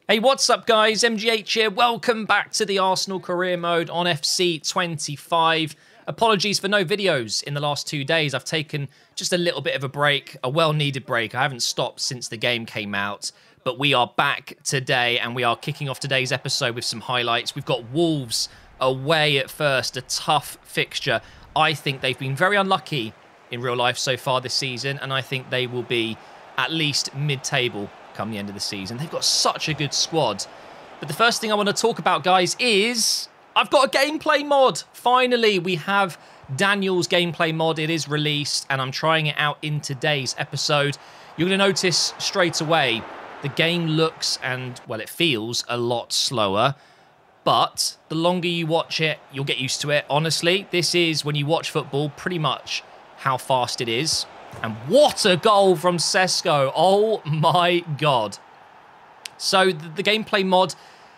Hey, what's up guys? MGH here. Welcome back to the Arsenal career mode on FC25. Apologies for no videos in the last 2 days. I've taken just a little bit of a break, a well-needed break. I haven't stopped since the game came out, but we are back today and we are kicking off today's episode with some highlights. We've got Wolves away at first, a tough fixture. I think they've been very unlucky in real life so far this season, and I think they will be at least mid-table come the end of the season. They've got such a good squad. But the first thing I want to talk about, guys, is I've got a gameplay mod. Finally, we have Daniel's gameplay mod. It is released, and I'm trying it out in today's episode. You're going to notice straight away the game looks and, well, it feels a lot slower. But the longer you watch it, you'll get used to it. Honestly, this is, when you watch football, pretty much how fast it is. And what a goal from Saka. Oh my God. So the gameplay mod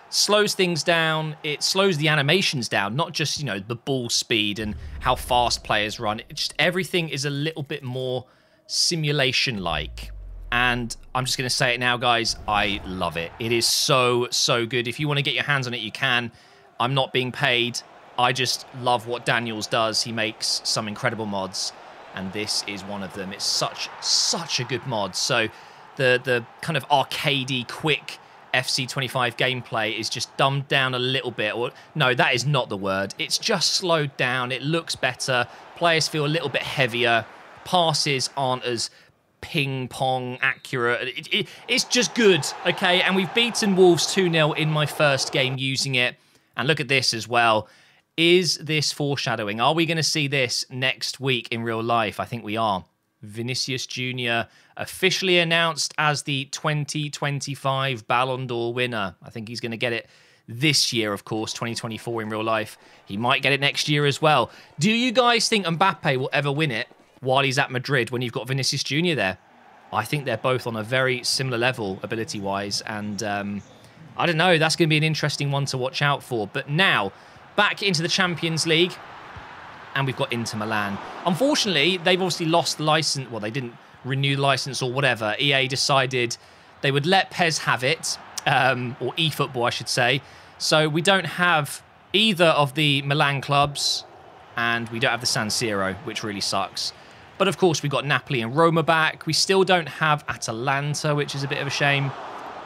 slows things down. It slows the animations down, not just, you know, the ball speed and how fast players run. It's just everything is a little bit more simulation-like. And I'm just going to say it now, guys. I love it. It is so, so good. If you want to get your hands on it, you can. I'm not being paid. I just love what Daniels does. He makes some incredible mods, and this is one of them. It's such a good mod. So the kind of arcadey, quick FC25 gameplay is just dumbed down a little bit. Or no, that is not the word. It's just slowed down. It looks better. Players feel a little bit heavier. Passes aren't as ping-pong accurate. It's just good, okay? And we've beaten Wolves 2-0 in my first game using it. And look at this as well. Is this foreshadowing? Are we going to see this next week in real life? I think we are. Vinicius Jr. officially announced as the 2025 Ballon d'Or winner. I think he's going to get it this year, of course, 2024 in real life. He might get it next year as well. Do you guys think Mbappe will ever win it while he's at Madrid when you've got Vinicius Jr. there? I think they're both on a very similar level ability-wise. And I don't know. That's going to be an interesting one to watch out for. But now, back into the Champions League, and we've got Inter Milan. Unfortunately, they've obviously lost the license. Well, they didn't renew the license or whatever. EA decided they would let PES have it, or eFootball, I should say. So we don't have either of the Milan clubs, and we don't have the San Siro, which really sucks. But of course, we've got Napoli and Roma back. We still don't have Atalanta, which is a bit of a shame.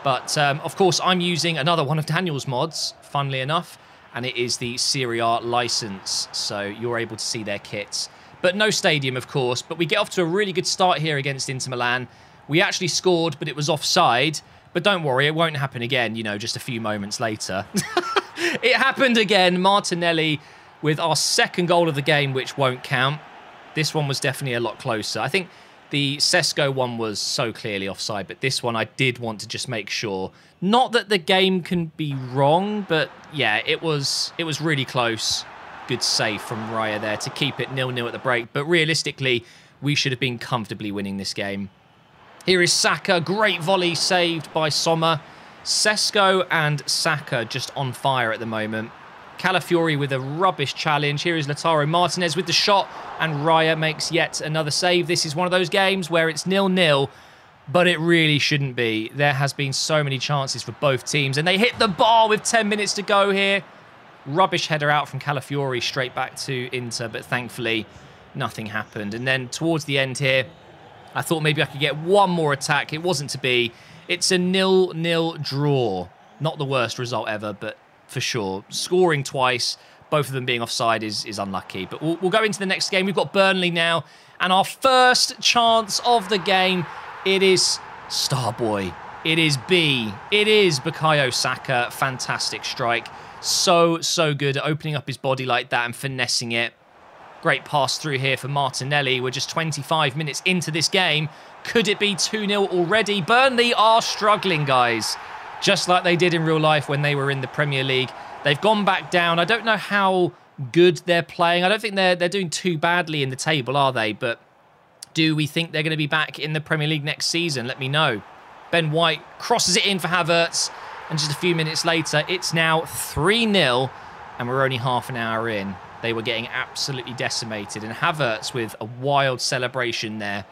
But of course, I'm using another one of Daniel's mods, funnily enough, and it is the Serie A license, so you're able to see their kits. But no stadium, of course, but we get off to a really good start here against Inter Milan. We actually scored, but it was offside. But don't worry, it won't happen again, you know, just a few moments later. It happened again. Martinelli with our second goal of the game, which won't count. This one was definitely a lot closer. I think the Sesko one was so clearly offside, but this one I did want to just make sure. Not that the game can be wrong, but yeah, it was really close. Good save from Raya there to keep it 0-0 at the break. But realistically, we should have been comfortably winning this game. Here is Saka. Great volley saved by Sommer. Sesko and Saka just on fire at the moment. Calafiori with a rubbish challenge. Here is Lautaro Martinez with the shot, and Raya makes yet another save. This is one of those games where it's 0-0, but it really shouldn't be. There has been so many chances for both teams, and they hit the bar with 10 minutes to go here. Rubbish header out from Calafiori straight back to Inter, but thankfully nothing happened. And then towards the end here, I thought maybe I could get one more attack. It wasn't to be. It's a 0-0 draw. Not the worst result ever, but for sure. Scoring twice, both of them being offside is unlucky. But we'll go into the next game. We've got Burnley now. And our first chance of the game, it is Starboy. It is B. It is Bukayo Saka. Fantastic strike. So good at opening up his body like that and finessing it. Great pass through here for Martinelli. We're just 25 minutes into this game. Could it be 2-0 already? Burnley are struggling, guys. Just like they did in real life when they were in the Premier League. They've gone back down. I don't know how good they're playing. I don't think they're doing too badly in the table, are they? But do we think they're going to be back in the Premier League next season? Let me know. Ben White crosses it in for Havertz. And just a few minutes later, it's now 3-0. And we're only half an hour in. They were getting absolutely decimated. And Havertz with a wild celebration there.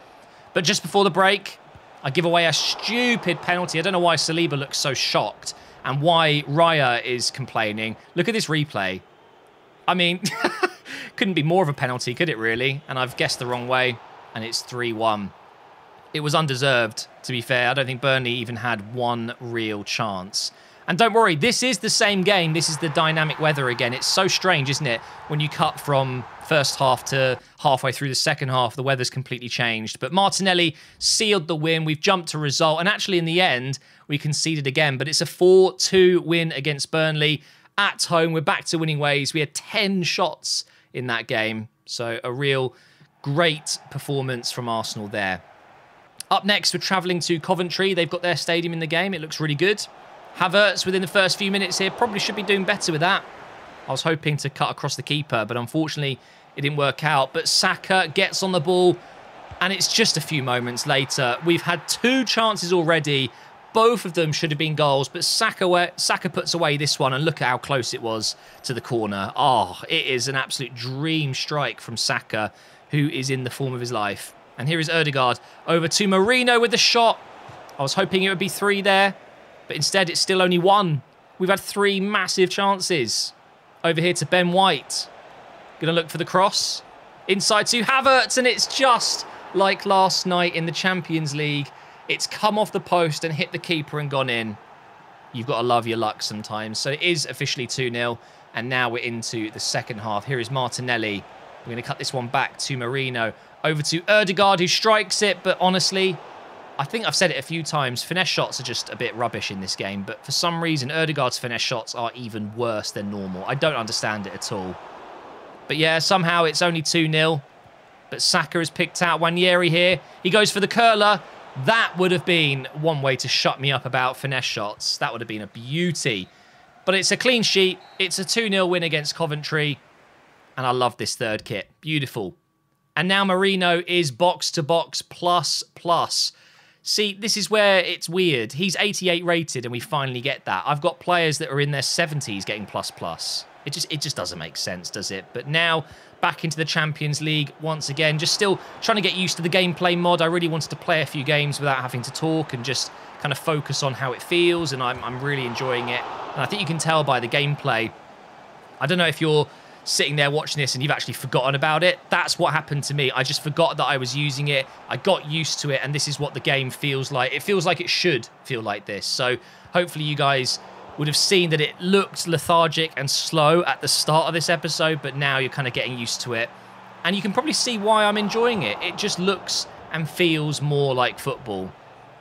But just before the break, I give away a stupid penalty. I don't know why Saliba looks so shocked and why Raya is complaining. Look at this replay. I mean, couldn't be more of a penalty, could it really? And I've guessed the wrong way, and it's 3-1. It was undeserved, to be fair. I don't think Burnley even had one real chance. And don't worry, this is the same game. This is the dynamic weather again. It's so strange, isn't it? When you cut from first half to halfway through the second half, the weather's completely changed. But Martinelli sealed the win. We've jumped to result. And actually, in the end, we conceded again. But it's a 4-2 win against Burnley at home. We're back to winning ways. We had 10 shots in that game. So a real great performance from Arsenal there. Up next, we're travelling to Coventry. They've got their stadium in the game. It looks really good. Havertz, within the first few minutes here, probably should be doing better with that. I was hoping to cut across the keeper, but unfortunately, it didn't work out. But Saka gets on the ball, and it's just a few moments later. We've had 2 chances already. Both of them should have been goals, but Saka puts away this one, and look at how close it was to the corner. Oh, it is an absolute dream strike from Saka, who is in the form of his life. And here is Ødegaard over to Marino with the shot. I was hoping it would be 3 there, but instead it's still only 1. We've had 3 massive chances. Over here to Ben White. Going to look for the cross. Inside to Havertz, and it's just like last night in the Champions League. It's come off the post and hit the keeper and gone in. You've got to love your luck sometimes. So it is officially 2-0, and now we're into the second half. Here is Martinelli. We're going to cut this one back to Marino. Over to Ødegaard, who strikes it, but honestly, I think I've said it a few times, finesse shots are just a bit rubbish in this game, but for some reason, Ødegaard's finesse shots are even worse than normal. I don't understand it at all. But yeah, somehow it's only 2-0, but Saka has picked out Nwaneri here. He goes for the curler. That would have been one way to shut me up about finesse shots. That would have been a beauty. But it's a clean sheet. It's a 2-0 win against Coventry, and I love this third kit. Beautiful. And now Marino is box-to-box plus. See, this is where it's weird. He's 88 rated, and we finally get that. I've got players that are in their 70s getting plus. It just doesn't make sense, does it? But now, back into the Champions League once again. Just still trying to get used to the gameplay mod. I really wanted to play a few games without having to talk and just kind of focus on how it feels, and I'm really enjoying it. And I think you can tell by the gameplay. I don't know if you're sitting there watching this and you've actually forgotten about it. That's what happened to me. I just forgot that I was using it. I got used to it, and this is what the game feels like. It feels like it should feel like this. So hopefully you guys would have seen that it looked lethargic and slow at the start of this episode, but now you're kind of getting used to it. And you can probably see why I'm enjoying it. It just looks and feels more like football.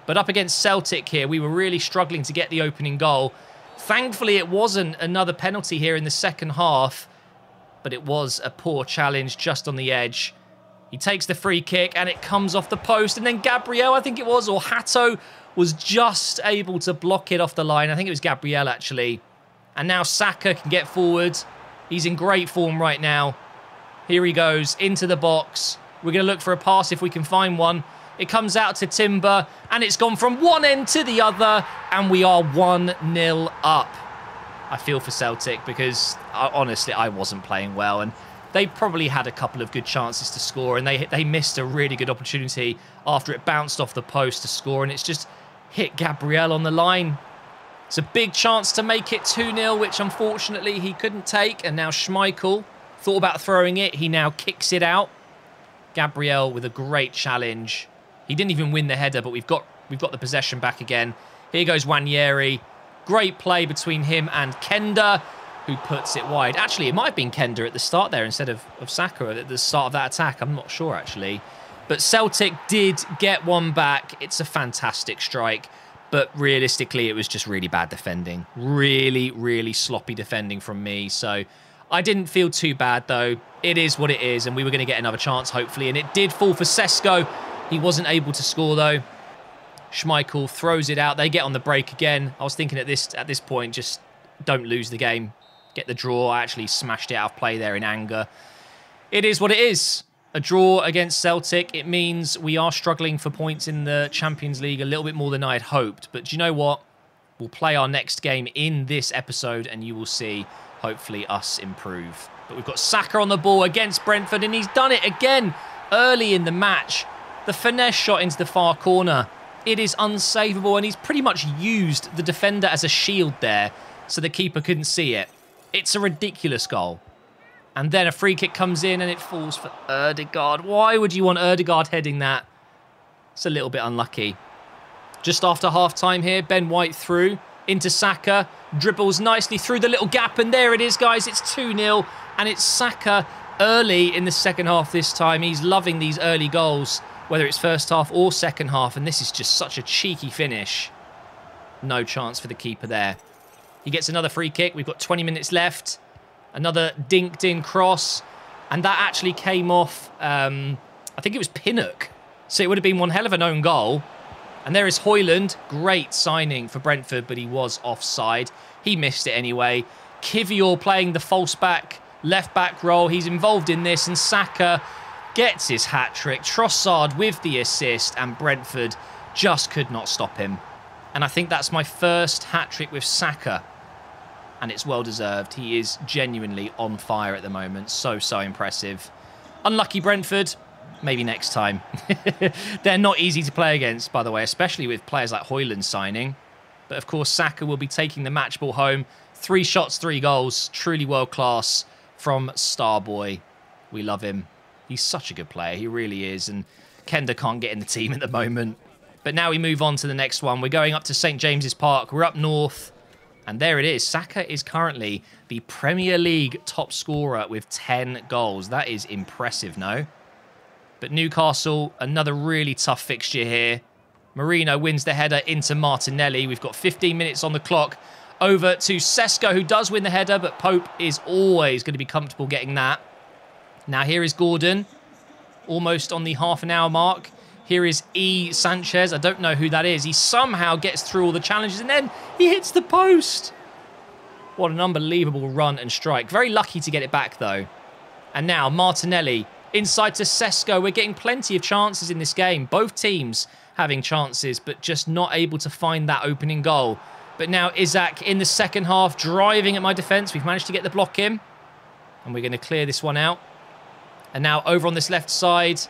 But up against Celtic here, we were really struggling to get the opening goal. Thankfully, it wasn't another penalty here in the second half, but it was a poor challenge just on the edge. He takes the free kick, and it comes off the post, and then Gabriel, I think it was, or Hato, was just able to block it off the line. I think it was Gabriel, actually. And now Saka can get forward. He's in great form right now. Here he goes, into the box. We're going to look for a pass if we can find one. It comes out to Timber, and it's gone from one end to the other, and we are 1-0 up. I feel for Celtic because, honestly, I wasn't playing well, and they probably had a couple of good chances to score, and they missed a really good opportunity after it bounced off the post to score, and it's just hit Gabriel on the line. It's a big chance to make it 2-0, which unfortunately he couldn't take, and now Schmeichel thought about throwing it. He now kicks it out. Gabriel with a great challenge. He didn't even win the header, but we've got the possession back again. Here goes Nwaneri. Great play between him and Kenda, who puts it wide. Actually, it might have been Kenda at the start there instead of Saka at the start of that attack. I'm not sure, actually. But Celtic did get one back. It's a fantastic strike. But realistically, it was just really bad defending. Really, really sloppy defending from me. So I didn't feel too bad, though. It is what it is, and we were going to get another chance, hopefully. And it did fall for Sesko. He wasn't able to score, though. Schmeichel throws it out. They get on the break again. I was thinking at this point, just don't lose the game. Get the draw. I actually smashed it out of play there in anger. It is what it is. A draw against Celtic. It means we are struggling for points in the Champions League a little bit more than I had hoped. But do you know what? We'll play our next game in this episode, and you will see, hopefully, us improve. But we've got Saka on the ball against Brentford, and he's done it again early in the match. The finesse shot into the far corner. It is unsavable, and he's pretty much used the defender as a shield there, so the keeper couldn't see it. It's a ridiculous goal. And then a free kick comes in, and it falls for Ødegaard. Why would you want Ødegaard heading that? It's a little bit unlucky. Just after half-time here, Ben White through into Saka. Dribbles nicely through the little gap, and there it is, guys. It's 2-0, and it's Saka early in the second half this time. He's loving these early goals, whether it's first half or second half, and this is just such a cheeky finish. No chance for the keeper there. He gets another free kick. We've got 20 minutes left. Another dinked-in cross, and that actually came off, I think it was Pinnock, so it would have been one hell of an own goal. And there is Højlund. Great signing for Brentford, but he was offside. He missed it anyway. Kivior playing the false back, left back role. He's involved in this, and Saka gets his hat-trick. Trossard with the assist, and Brentford just could not stop him. And I think that's my first hat-trick with Saka, and it's well-deserved. He is genuinely on fire at the moment. So impressive. Unlucky Brentford. Maybe next time. They're not easy to play against, by the way, especially with players like Højlund signing. But, of course, Saka will be taking the match ball home. 3 shots, 3 goals. Truly world-class from Starboy. We love him. He's such a good player. He really is. And Kenda can't get in the team at the moment. But now we move on to the next one. We're going up to St. James's Park. We're up north. And there it is. Saka is currently the Premier League top scorer with 10 goals. That is impressive, no? But Newcastle, another really tough fixture here. Marino wins the header into Martinelli. We've got 15 minutes on the clock. Over to Sesko, who does win the header, but Pope is always going to be comfortable getting that. Now here is Gordon, almost on the half-an-hour mark. Here is E. Sanchez. I don't know who that is. He somehow gets through all the challenges, and then he hits the post. What an unbelievable run and strike. Very lucky to get it back, though. And now Martinelli inside to Sesko. We're getting plenty of chances in this game. Both teams having chances, but just not able to find that opening goal. But now Isak in the second half, driving at my defence. We've managed to get the block in, and we're going to clear this one out. And now over on this left side,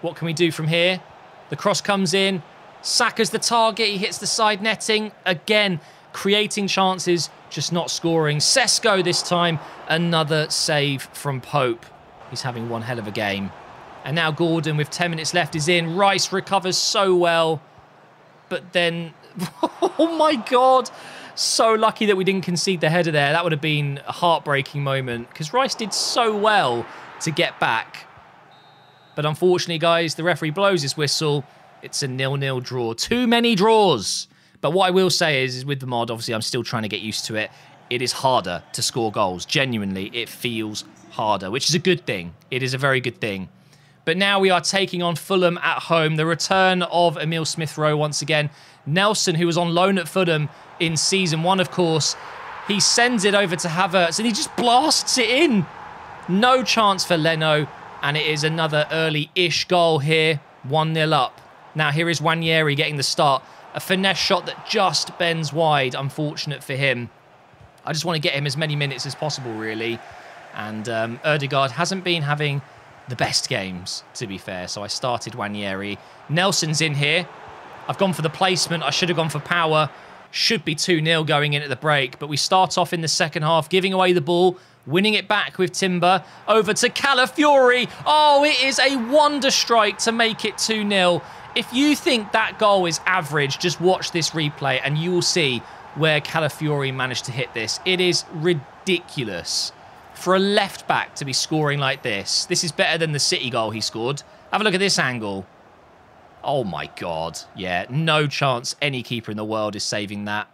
what can we do from here? The cross comes in. Saka's the target. He hits the side netting. Again, creating chances, just not scoring. Sesko this time. Another save from Pope. He's having one hell of a game. And now Gordon, with 10 minutes left, is in. Rice recovers so well. But then, oh my God. So lucky that we didn't concede the header there. That would have been a heartbreaking moment, because Rice did so well to get back. But unfortunately, guys, the referee blows his whistle. It's a 0-0 draw. Too many draws. But what I will say is with the mod, obviously, I'm still trying to get used to it. It is harder to score goals. Genuinely, it feels harder, which is a good thing. It is a very good thing. But now we are taking on Fulham at home. The return of Emil Smith-Rowe once again. Nelson, who was on loan at Fulham in Season 1, of course, he sends it over to Havertz, and he just blasts it in. No chance for Leno. And it is another early-ish goal here. 1-0 up. Now here is Nwaneri getting the start. A finesse shot that just bends wide. Unfortunate for him. I just want to get him as many minutes as possible, really. And Ødegaard hasn't been having the best games, to be fair. So I started Nwaneri. Nelson's in here. I've gone for the placement. I should have gone for power. Should be 2-0 going in at the break. But we start off in the second half, giving away the ball. Winning it back with Timber. Over to Calafiori. Oh, it is a wonder strike to make it 2-0. If you think that goal is average, just watch this replay and you will see where Calafiori managed to hit this. It is ridiculous for a left-back to be scoring like this. This is better than the City goal he scored. Have a look at this angle. Oh, my God. Yeah, no chance any keeper in the world is saving that.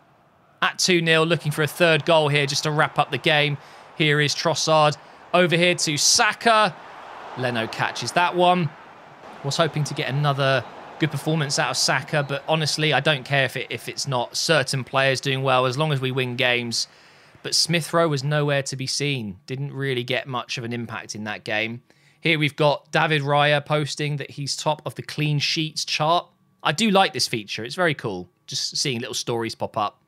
At 2-0, looking for a third goal here just to wrap up the game. Here is Trossard over here to Saka. Leno catches that one. Was hoping to get another good performance out of Saka, but honestly, I don't care if it's not certain players doing well, as long as we win games. But Smith-Rowe was nowhere to be seen. Didn't really get much of an impact in that game. Here we've got David Raya posting that he's top of the clean sheets chart. I do like this feature. It's very cool, just seeing little stories pop up.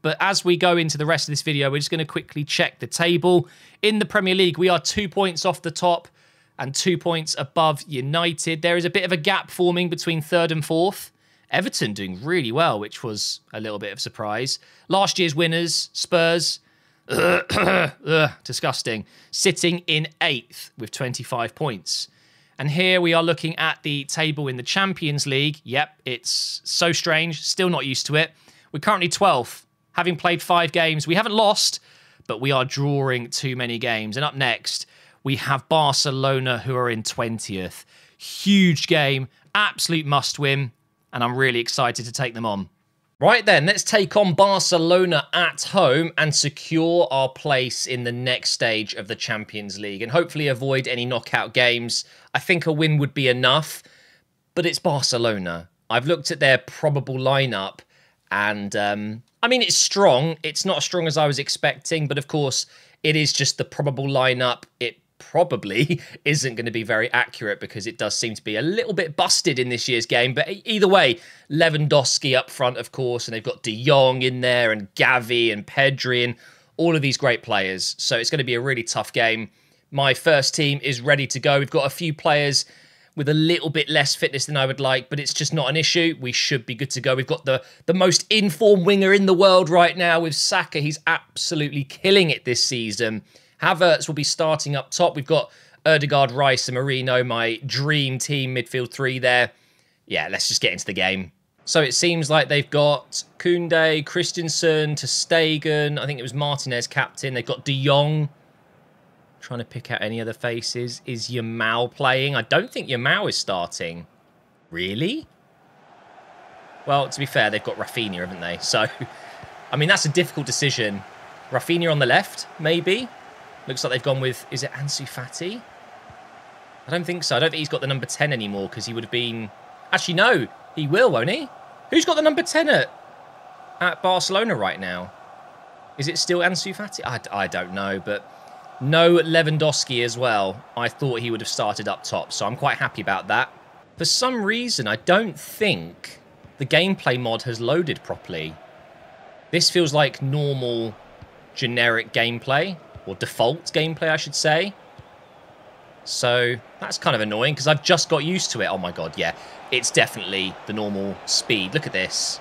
But as we go into the rest of this video, we're just going to quickly check the table. In the Premier League, we are 2 points off the top and 2 points above United. There is a bit of a gap forming between 3rd and 4th. Everton doing really well, which was a little bit of a surprise. Last year's winners, Spurs, disgusting, sitting in 8th with 25 points. And here we are looking at the table in the Champions League. Yep, it's so strange, still not used to it. We're currently 12th, having played 5 games. We haven't lost, but we are drawing too many games. And up next, we have Barcelona, who are in 20th. Huge game, absolute must-win, and I'm really excited to take them on. Right then, let's take on Barcelona at home and secure our place in the next stage of the Champions League and hopefully avoid any knockout games. I think a win would be enough, but it's Barcelona. I've looked at their probable lineup and, I mean, it's strong. It's not as strong as I was expecting, but of course, it is just the probable lineup. It probably isn't going to be very accurate because it does seem to be a little bit busted in this year's game. But either way, Lewandowski up front, of course, and they've got De Jong in there and Gavi and Pedri and all of these great players. So it's going to be a really tough game. My first team is ready to go. We've got a few players with a little bit less fitness than I would like, but it's just not an issue. We should be good to go. We've got the most in-form winger in the world right now with Saka. He's absolutely killing it this season. Havertz will be starting up top. We've got Ødegaard, Rice and Marino, my dream team midfield 3 there. Yeah, let's just get into the game. So it seems like they've got Koundé, Christensen, ter Stegen. I think it was Martinez captain. They've got De Jong. Trying to pick out any other faces. Is Yamal playing? I don't think Yamal is starting. Really? Well, to be fair, they've got Rafinha, haven't they? So, I mean, that's a difficult decision. Rafinha on the left, maybe? Looks like they've gone with, is it Ansu Fati? I don't think so. I don't think he's got the number 10 anymore because he would have been... Actually, no. He will, won't he? Who's got the number 10 at Barcelona right now? Is it still Ansu Fati? I don't know, but no Lewandowski as well. I thought he would have started up top, so I'm quite happy about that. For some reason, I don't think the gameplay mod has loaded properly. This feels like normal, generic gameplay. Or default gameplay, I should say. So that's kind of annoying because I've just got used to it. Oh my god, yeah. It's definitely the normal speed. Look at this.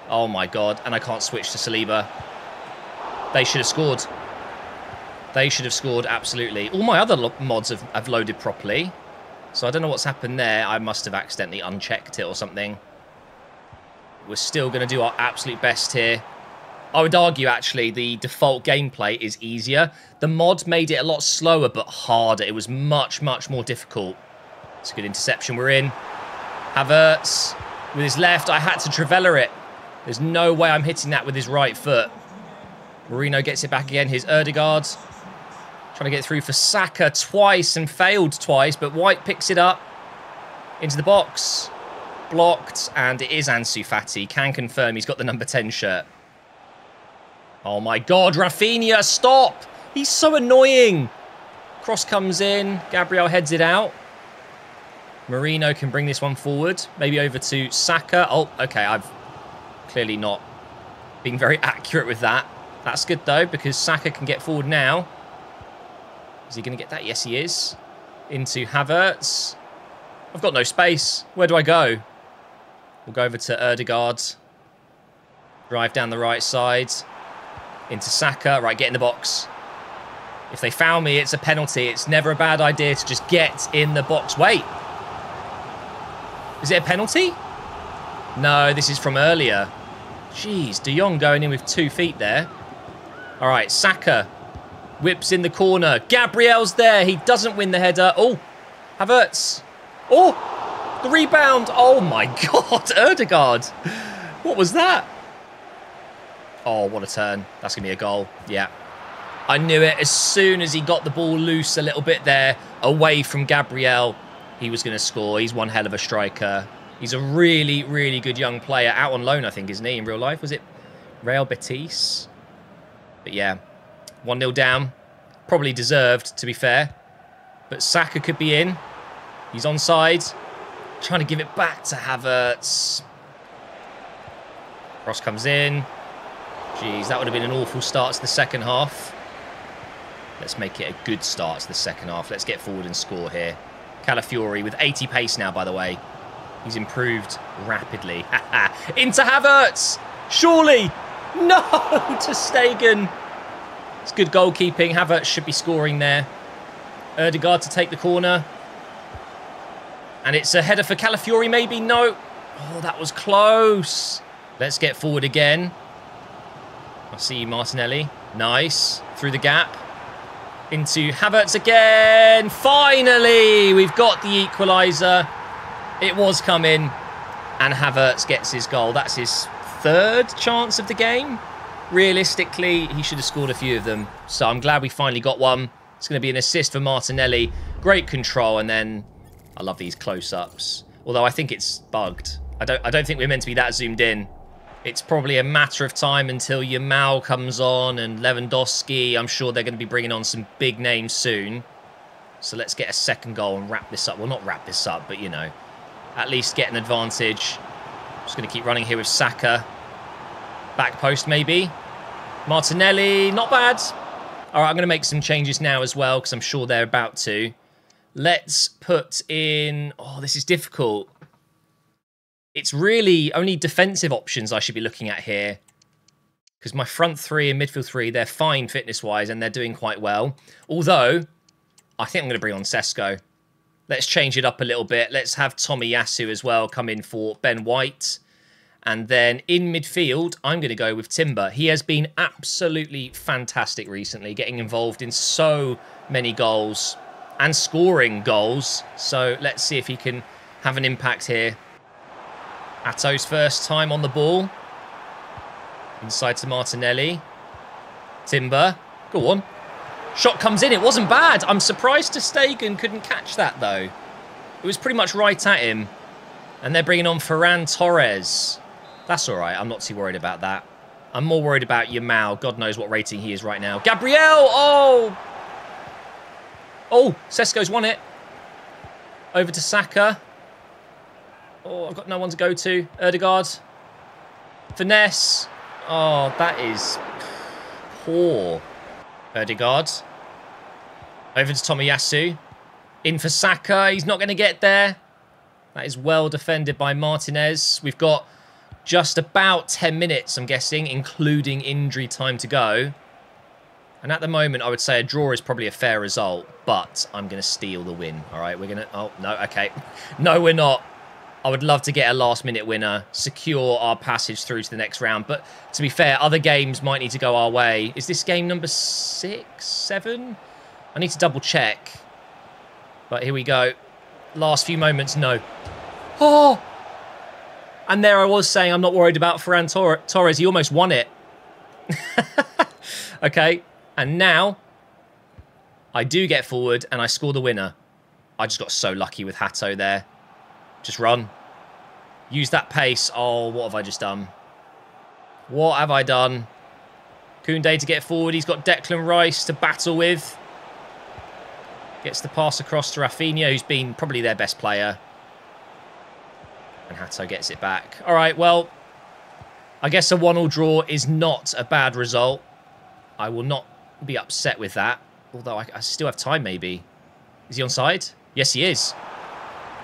Oh my god. And I can't switch to Saliba. They should have scored. They should have scored, absolutely. All my other mods have loaded properly. So I don't know what's happened there. I must have accidentally unchecked it or something. We're still going to do our absolute best here. I would argue, actually, the default gameplay is easier. The mod made it a lot slower, but harder. It was much, much more difficult. It's a good interception. We're in. Havertz with his left. I had to Trivela it. There's no way I'm hitting that with his right foot. Marino gets it back again. Here's Ødegaard. Trying to get through for Saka twice and failed twice, but White picks it up into the box. Blocked, and it is Ansu Fati. Can confirm he's got the number 10 shirt. Oh my god, Rafinha, stop! He's so annoying! Cross comes in, Gabriel heads it out. Marino can bring this one forward. Maybe over to Saka. Oh, okay, I've clearly not been very accurate with that. That's good though, because Saka can get forward now. Is he going to get that? Yes, he is. Into Havertz. I've got no space. Where do I go? We'll go over to Ødegaard. Drive down the right side. Into Saka. Right, get in the box. If they foul me, it's a penalty. It's never a bad idea to just get in the box. Wait. Is it a penalty? No, this is from earlier. Jeez, De Jong going in with 2 feet there. All right, Saka whips in the corner. Gabriel's there. He doesn't win the header. Oh, Havertz. Oh, the rebound. Oh, my God. Ødegaard. What was that? Oh, what a turn. That's going to be a goal. Yeah. I knew it. As soon as he got the ball loose a little bit there, away from Gabriel, he was going to score. He's one hell of a striker. He's a really, really good young player. Out on loan, I think, isn't he, in real life? Was it Real Betis? But yeah, 1-0 down. Probably deserved, to be fair. But Saka could be in. He's onside. Trying to give it back to Havertz. Cross comes in. Jeez, that would have been an awful start to the second half. Let's make it a good start to the second half. Let's get forward and score here. Calafiori with 80 pace now, by the way. He's improved rapidly. Into Havertz! Surely! No! To Stegen. It's good goalkeeping. Havertz should be scoring there. Ødegaard to take the corner. And it's a header for Calafiori, maybe? No. Oh, that was close. Let's get forward again. I see you, Martinelli. Nice. Through the gap. Into Havertz again. Finally, we've got the equaliser. It was coming. And Havertz gets his goal. That's his third chance of the game. Realistically, he should have scored a few of them. So I'm glad we finally got one. It's going to be an assist for Martinelli. Great control. And then I love these close-ups. Although I think it's bugged. I don't think we're meant to be that zoomed in. It's probably a matter of time until Yamal comes on and Lewandowski. I'm sure they're going to be bringing on some big names soon. So let's get a second goal and wrap this up. Well, not wrap this up, but, you know, at least get an advantage. Just going to keep running here with Saka. Back post, maybe. Martinelli, not bad. All right, I'm going to make some changes now as well because I'm sure they're about to. Let's put in... Oh, this is difficult. It's really only defensive options I should be looking at here. Because my front three and midfield three, they're fine fitness-wise and they're doing quite well. Although, I think I'm going to bring on Sesko. Let's change it up a little bit. Let's have Tomiyasu as well come in for Ben White. And then in midfield, I'm going to go with Timber. He has been absolutely fantastic recently, getting involved in so many goals and scoring goals. So let's see if he can have an impact here. Ato's first time on the ball. Inside to Martinelli. Timber. Go on. Shot comes in. It wasn't bad. I'm surprised ter Stegen couldn't catch that, though. It was pretty much right at him. And they're bringing on Ferran Torres. That's all right. I'm not too worried about that. I'm more worried about Yamal. God knows what rating he is right now. Gabriel! Oh! Oh, Sesko's won it. Over to Saka. Oh, I've got no one to go to. Ødegaard. Finesse. Oh, that is poor. Ødegaard. Over to Tomiyasu. In for Saka. He's not going to get there. That is well defended by Martinez. We've got just about 10 minutes, I'm guessing, including injury time to go. And at the moment, I would say a draw is probably a fair result, but I'm going to steal the win. All right, we're going to... Oh, no, okay. No, we're not. I would love to get a last-minute winner, secure our passage through to the next round. But to be fair, other games might need to go our way. Is this game number 6, 7? I need to double-check. But here we go. Last few moments, no. Oh! And there I was saying I'm not worried about Ferran Torres. He almost won it. Okay. And now I do get forward and I score the winner. I just got so lucky with Hato there. Just run. Use that pace. Oh, what have I just done? What have I done? Koundé to get forward. He's got Declan Rice to battle with. Gets the pass across to Rafinha, who's been probably their best player. And Hato gets it back. All right, well, I guess a 1-1 draw is not a bad result. I will not be upset with that. Although I still have time, maybe. Is he onside? Yes, he is.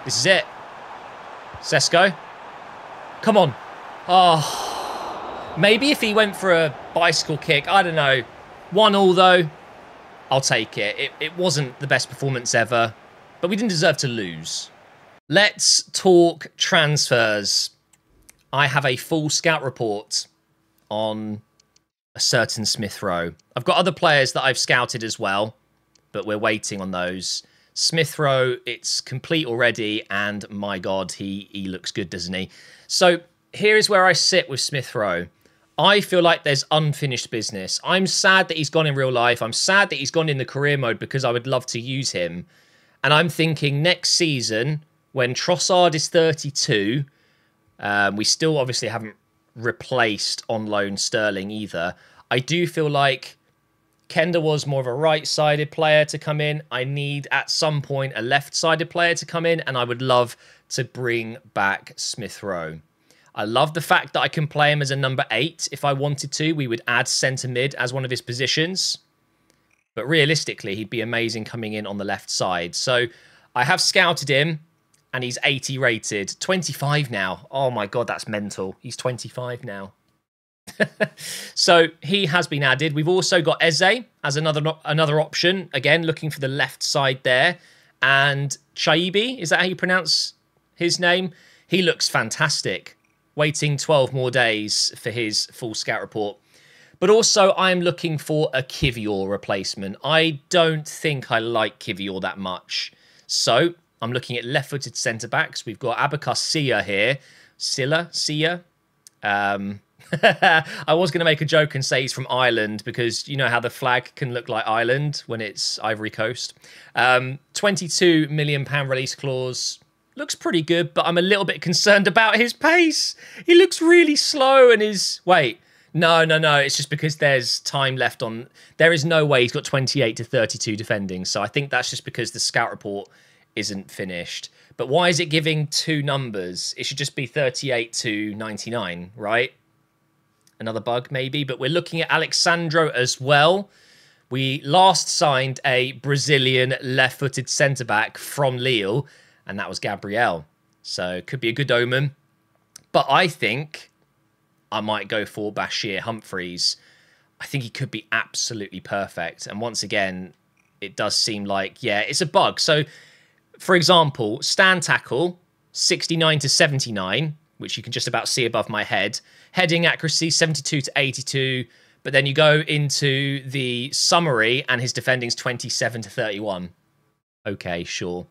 This is it. Sesko. Come on. Oh. Maybe if he went for a bicycle kick, I don't know. 1-1 though. I'll take it. It wasn't the best performance ever, but we didn't deserve to lose. Let's talk transfers. I have a full scout report on a certain Smith Rowe. I've got other players that I've scouted as well, but we're waiting on those. Smith Rowe, it's complete already, and my God, he looks good, doesn't he? So here is where I sit with Smith Rowe. I feel like there's unfinished business. I'm sad that he's gone in real life. I'm sad that he's gone in the career mode because I would love to use him. And I'm thinking next season, when Trossard is 32, we still obviously haven't replaced on loan Sterling either. I do feel like Kenda was more of a right-sided player to come in. I need, at some point, a left-sided player to come in, and I would love to bring back Smith Rowe. I love the fact that I can play him as a number 8. If I wanted to, we would add centre mid as one of his positions. But realistically, he'd be amazing coming in on the left side. So I have scouted him, and he's 80 rated. 25 now. Oh my God, that's mental. He's 25 now. So he has been added. We've also got Eze as another option. Again, looking for the left side there. And Chaibi, is that how you pronounce his name? He looks fantastic. Waiting 12 more days for his full scout report. But also, I'm looking for a Kivior replacement. I don't think I like Kivior that much. So I'm looking at left-footed centre-backs. We've got Abakar Sia here. Sia? I was going to make a joke and say he's from Ireland because you know how the flag can look like Ireland when it's Ivory Coast. £22 million release clause. Looks pretty good, but I'm a little bit concerned about his pace. He looks really slow and his... Wait, no. It's just because there's time left on... There is no way he's got 28 to 32 defending. So I think that's just because the scout report isn't finished. But why is it giving 2 numbers? It should just be 38 to 99, right? Another bug, maybe. But we're looking at Alexandro as well. We last signed a Brazilian left-footed centre-back from Lille, and that was Gabriel. So could be a good omen. But I think I might go for Bashir Humphreys. I think he could be absolutely perfect. And once again, it does seem like, yeah, it's a bug. So, for example, stand tackle, 69 to 79, which you can just about see above my head. Heading accuracy, 72 to 82. But then you go into the summary and his defending's 27 to 31. Okay, sure.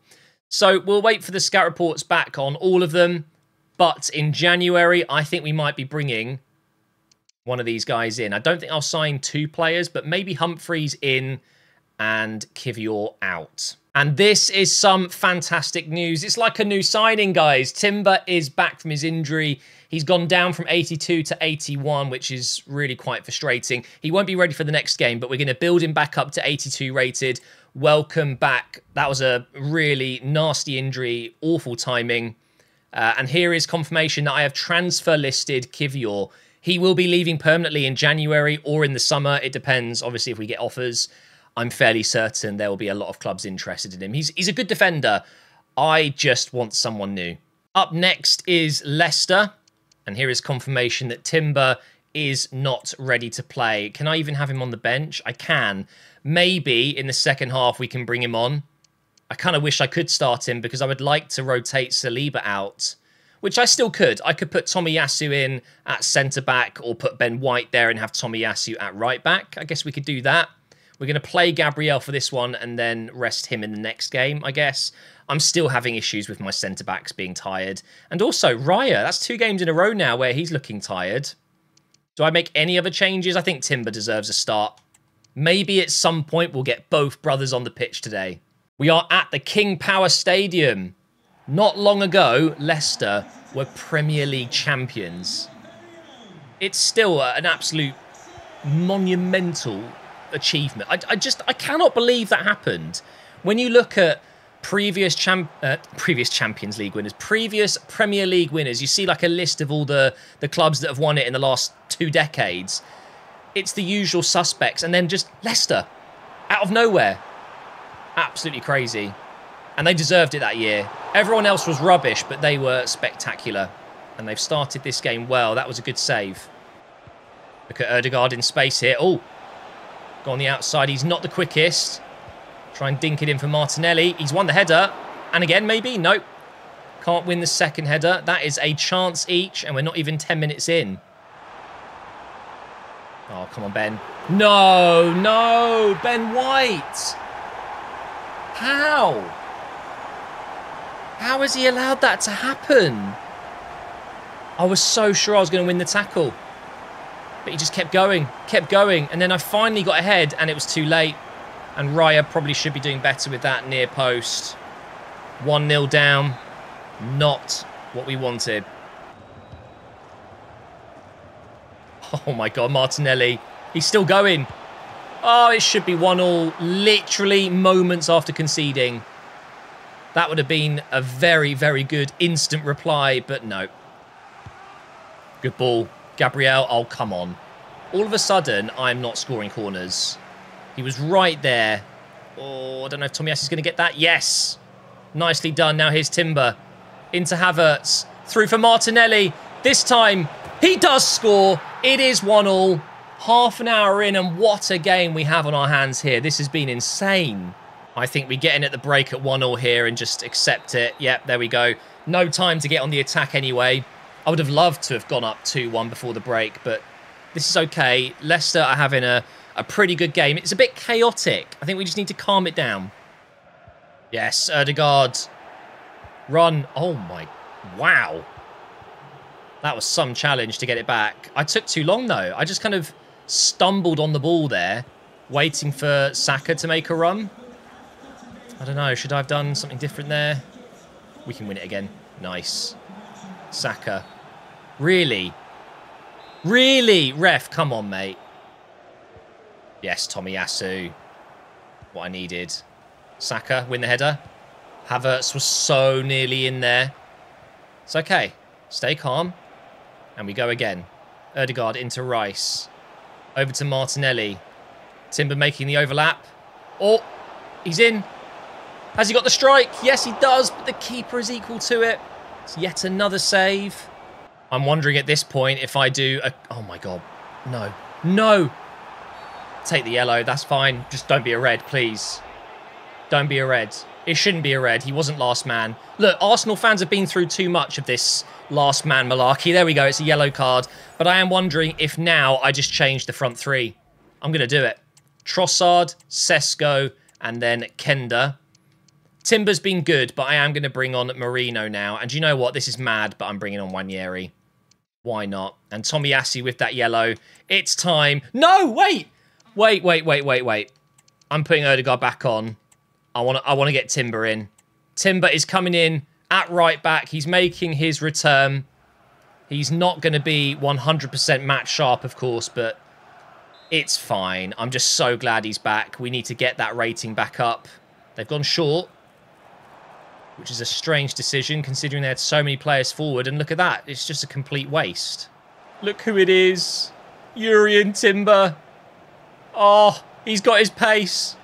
So we'll wait for the scout reports back on all of them. But in January, I think we might be bringing one of these guys in. I don't think I'll sign 2 players, but maybe Humphreys in and Kivior out. And this is some fantastic news. It's like a new signing, guys. Timber is back from his injury. He's gone down from 82 to 81, which is really quite frustrating. He won't be ready for the next game, but we're going to build him back up to 82 rated. Welcome back. That was a really nasty injury, awful timing. And here is confirmation that I have transfer listed Kivior. He will be leaving permanently in January or in the summer. It depends, obviously, if we get offers. I'm fairly certain there will be a lot of clubs interested in him. He's a good defender. I just want someone new. Up next is Leicester. And here is confirmation that Timber is not ready to play. Can I even have him on the bench? I can. Maybe in the second half we can bring him on. I kind of wish I could start him because I would like to rotate Saliba out, which I still could. I could put Tomiyasu in at centre-back or put Ben White there and have Tomiyasu at right-back. I guess we could do that. We're going to play Gabriel for this one and then rest him in the next game, I guess. I'm still having issues with my centre-backs being tired. And also, Raya, that's 2 games in a row now where he's looking tired. Do I make any other changes? I think Timber deserves a start. Maybe at some point we'll get both brothers on the pitch today. We are at the King Power Stadium. Not long ago, Leicester were Premier League champions. It's still an absolute monumental achievement. I cannot believe that happened. When you look at previous Champions League winners, previous Premier League winners, you see like a list of all the clubs that have won it in the last 2 decades. It's the usual suspects, and then just Leicester out of nowhere. Absolutely crazy. And they deserved it that year. Everyone else was rubbish, but they were spectacular. And they've started this game well. That was a good save. Look at Ødegaard in space here. Oh, go on the outside. He's not the quickest. Try and dink it in for Martinelli. He's won the header. And again, maybe. Nope. Can't win the second header. That is a chance each, and we're not even 10 minutes in. Oh, come on, Ben. No, Ben White. How? How has he allowed that to happen? I was so sure I was going to win the tackle. But he just kept going. And then I finally got ahead and it was too late. And Raya probably should be doing better with that near post. 1-0 down. Not what we wanted. Oh my God, Martinelli. He's still going. Oh, it should be 1-1, literally moments after conceding. That would have been a very, very good instant reply, but no. Good ball. Gabriel, oh, come on. All of a sudden, I'm not scoring corners. He was right there. Oh, I don't know if Tomiyasu is going to get that. Yes. Nicely done. Now here's Timber. Into Havertz. Through for Martinelli. This time, he does score. It is 1-1. Half an hour in, and what a game we have on our hands here. This has been insane. I think we get in at the break at 1-1 here and just accept it. Yep, there we go. No time to get on the attack anyway. I would have loved to have gone up 2-1 before the break, but this is okay. Leicester are having a pretty good game. It's a bit chaotic. I think we just need to calm it down. Yes, Ødegaard. Run. Oh, my... Wow. That was some challenge to get it back. I took too long, though. I just kind of stumbled on the ball there, waiting for Saka to make a run. I don't know. Should I have done something different there? We can win it again. Nice. Saka. Really? Really? Ref, come on, mate. Yes, Tomiyasu. What I needed. Saka, win the header. Havertz was so nearly in there. It's okay. Stay calm. And we go again. Ødegaard into Rice. Over to Martinelli. Timber making the overlap. Oh, he's in. Has he got the strike? Yes, he does, but the keeper is equal to it. It's yet another save. I'm wondering at this point if I do a... Oh, my God. No. No. Take the yellow. That's fine. Just don't be a red, please. Don't be a red. It shouldn't be a red. He wasn't last man. Look, Arsenal fans have been through too much of this last man malarkey. There we go. It's a yellow card. But I am wondering if now I just change the front three. I'm going to do it. Trossard, Sesko, and then Kenda. Timber's been good, but I am going to bring on Marino now. And do you know what? This is mad, but I'm bringing on Wanyeri. Why not? And Tomiyasu with that yellow. It's time. No, wait. Wait. I'm putting Ødegaard back on. I want to get Timber in. Timber is coming in at right back. He's making his return. He's not going to be 100% match sharp, of course, but it's fine. I'm just so glad he's back. We need to get that rating back up. They've gone short, which is a strange decision considering they had so many players forward. And look at that. It's just a complete waste. Look who it is. Jurrien Timber. Oh, he's got his pace.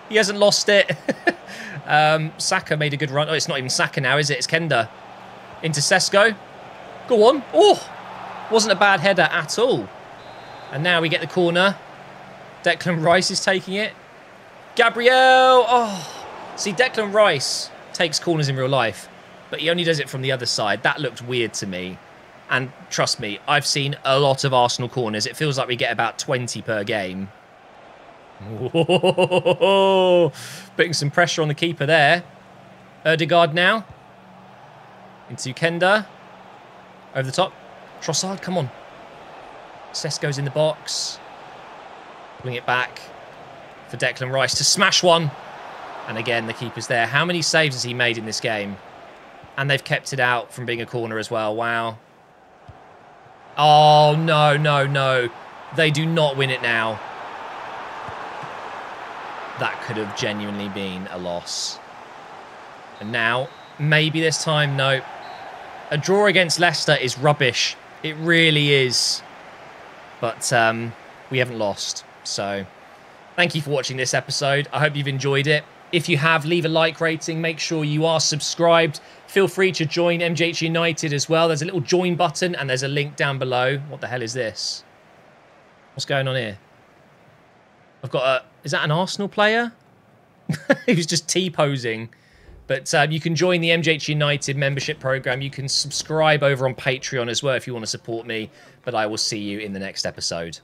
He hasn't lost it. Saka made a good run. Oh, it's not even Saka now, is it? It's Kenda. Into Sesko. Go on. Oh, wasn't a bad header at all. And now we get the corner. Declan Rice is taking it. Gabriel. Oh, see, Declan Rice takes corners in real life, but he only does it from the other side. That looked weird to me. And trust me, I've seen a lot of Arsenal corners. It feels like we get about 20 per game. Whoa, putting some pressure on the keeper there. Ødegaard now. Into Kenda. Over the top. Trossard, come on. Sesko's in the box. Bring it back for Declan Rice to smash one. And again, the keeper's there. How many saves has he made in this game? And they've kept it out from being a corner as well. Wow. Oh, no. They do not win it now. That could have genuinely been a loss. And now, maybe this time, no. A draw against Leicester is rubbish. It really is. But we haven't lost. So, thank you for watching this episode. I hope you've enjoyed it. If you have, leave a like rating. Make sure you are subscribed. Feel free to join MGH United as well. There's a little join button and there's a link down below. What the hell is this? What's going on here? I've got a... Is that an Arsenal player? He was just T-posing. But you can join the MGH United membership program. You can subscribe over on Patreon as well if you want to support me. But I will see you in the next episode.